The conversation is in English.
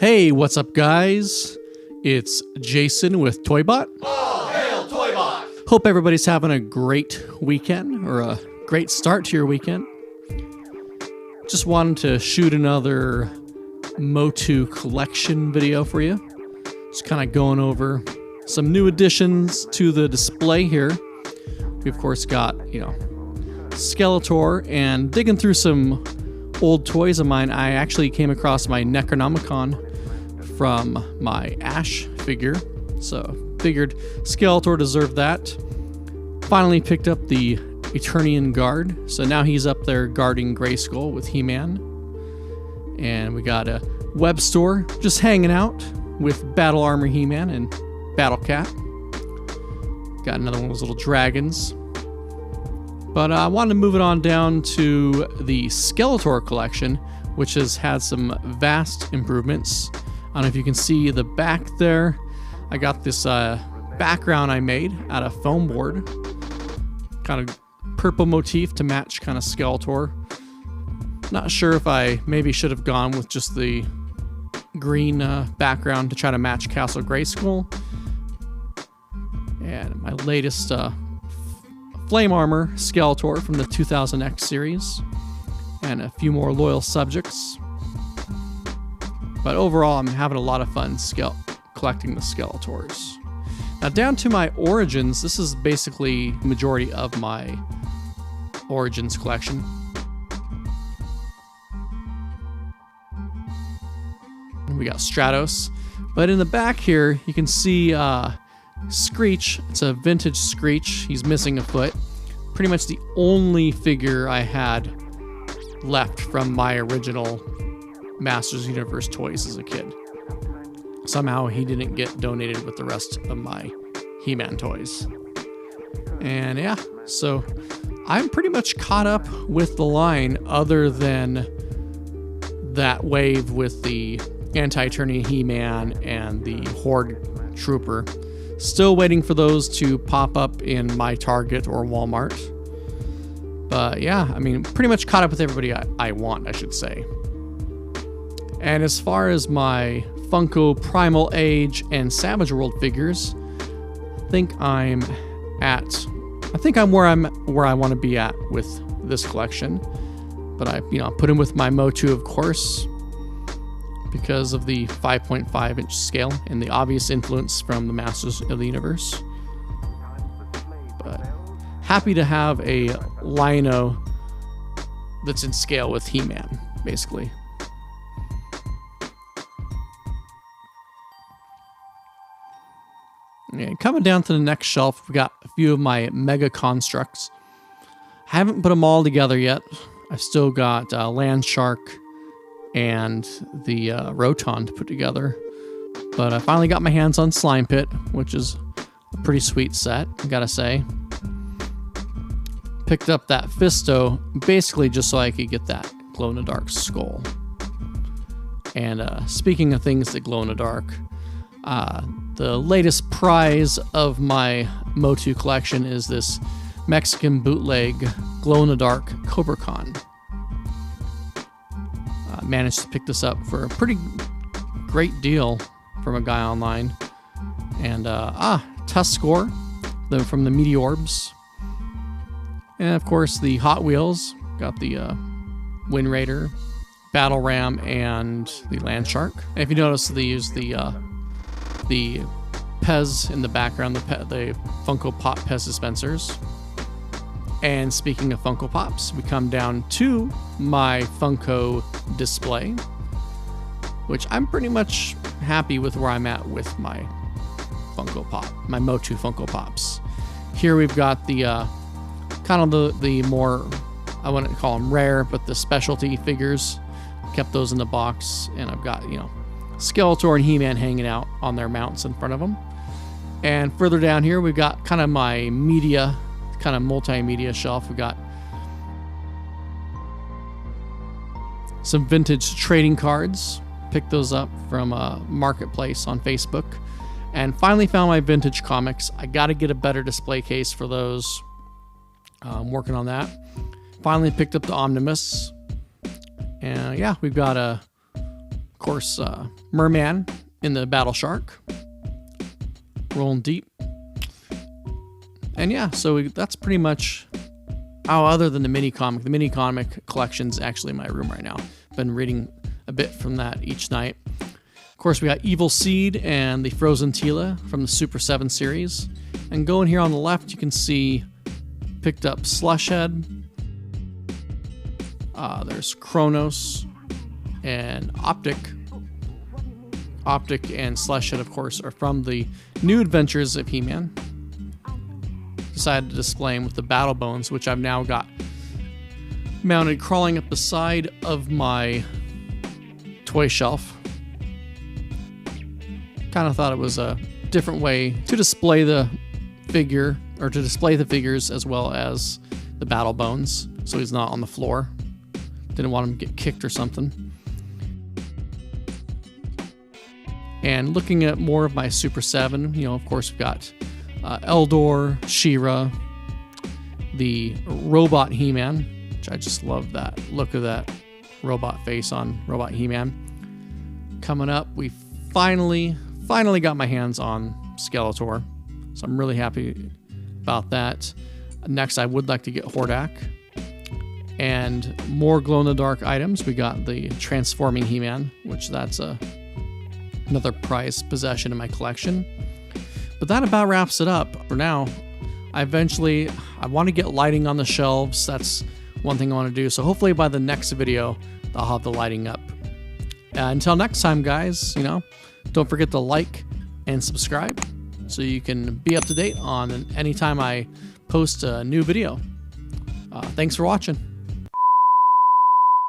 Hey, what's up, guys? It's Jason with Toybot. All hail Toybot! Hope everybody's having a great weekend, or a great start to your weekend. Just wanted to shoot another MOTU collection video for you. Just kind of going over some new additions to the display here. We, of course, got, Skeletor, and digging through some old toys of mine, I actually came across my Necronomicon from my Ash figure, so figured Skeletor deserved that. Finally picked up the Eternian Guard, so now he's up there guarding Grayskull with He-Man. And we got a web store just hanging out with Battle Armor He-Man and Battle Cat. Got another one of those little dragons. But I wanted to move it on down to the Skeletor collection, which has had some vast improvements. I don't know if you can see the back there. I got this background I made out of foam board. Kind of purple motif to match kind of Skeletor. Not sure if I maybe should have gone with just the green background to try to match Castle Grayskull. And my latest Flame Armor Skeletor from the 2000X series. And a few more loyal subjects. But overall, I'm having a lot of fun collecting the Skeletors. Now down to my Origins, this is basically the majority of my Origins collection. We got Stratos. But in the back here, you can see Screech. It's a vintage Screech. He's missing a foot. Pretty much the only figure I had left from my original Masters Universe toys as a kid. Somehow he didn't get donated with the rest of my He-Man toys. And yeah, so I'm pretty much caught up with the line other than that wave with the Anti-Eternia He-Man and the Horde Trooper. Still waiting for those to pop up in my Target or Walmart. But yeah, I mean, pretty much caught up with everybody I want, I should say. And as far as my Funko Primal Age and Savage World figures, I think I'm where I want to be at with this collection. But I put in with my MOTU, of course, because of the 5.5 inch scale and the obvious influence from the Masters of the Universe. But happy to have a Lino that's in scale with He-Man, basically. And coming down to the next shelf, we got a few of my Mega Constructs. I haven't put them all together yet. I've still got Landshark and the Roton to put together. But I finally got my hands on Slime Pit, which is a pretty sweet set, I gotta say. Picked up that Fisto basically just so I could get that glow-in-the-dark skull. And speaking of things that glow in the dark, the latest prize of my MOTU collection is this Mexican bootleg glow-in-the-dark CobraCon. Managed to pick this up for a pretty great deal from a guy online. And Tuskor from the Meteorbs. And of course the Hot Wheels. Got the Wind Raider, Battle Ram, and the Landshark. And if you notice, they use the Pez in the background, the Funko Pop Pez dispensers. And speaking of Funko Pops, we come down to my Funko display, which I'm pretty much happy with where I'm at with my Funko Pop, my MOTU Funko Pops. Here we've got the kind of the more, I wouldn't call them rare, but the specialty figures. Kept those in the box, and I've got, Skeletor and He-Man hanging out on their mounts in front of them. And further down here, we've got kind of my media, kind of multimedia shelf. We got some vintage trading cards. Picked those up from a marketplace on Facebook. And finally found my vintage comics. I got to get a better display case for those. I'm working on that. Finally picked up the Omnibus. And yeah, we've got a course, Merman in the Battle Shark. Rolling deep. And yeah, so that's pretty much... Oh, other than the mini-comic. The mini-comic collection's actually in my room right now. Been reading a bit from that each night. Of course, we got Evil Seed and the Frozen Tila from the Super 7 series. And going here on the left, you can see picked up Slushhead. There's Kronos and Optic. Optic and Slushhead, of course, are from the New Adventures of He-Man. Decided to display him with the battle bones, which I've now got mounted crawling up the side of my toy shelf. Kind of thought it was a different way to display the figure, or to display the figures as well as the battle bones, so he's not on the floor. Didn't want him to get kicked or something. And looking at more of my Super 7, you know, of course we've got Eldor, She-Ra, the Robot He-Man, which I just love that look of that robot face on Robot He-Man. Coming up, we finally got my hands on Skeletor, so I'm really happy about that. Next, I would like to get Hordak. And more glow-in-the-dark items. We got the Transforming He-Man, which that's another prized possession in my collection. But that about wraps it up for now. I want to get lighting on the shelves. That's one thing I want to do. So hopefully by the next video, I'll have the lighting up. Until next time, guys, you know, don't forget to like and subscribe so you can be up to date on anytime I post a new video. Thanks for watching.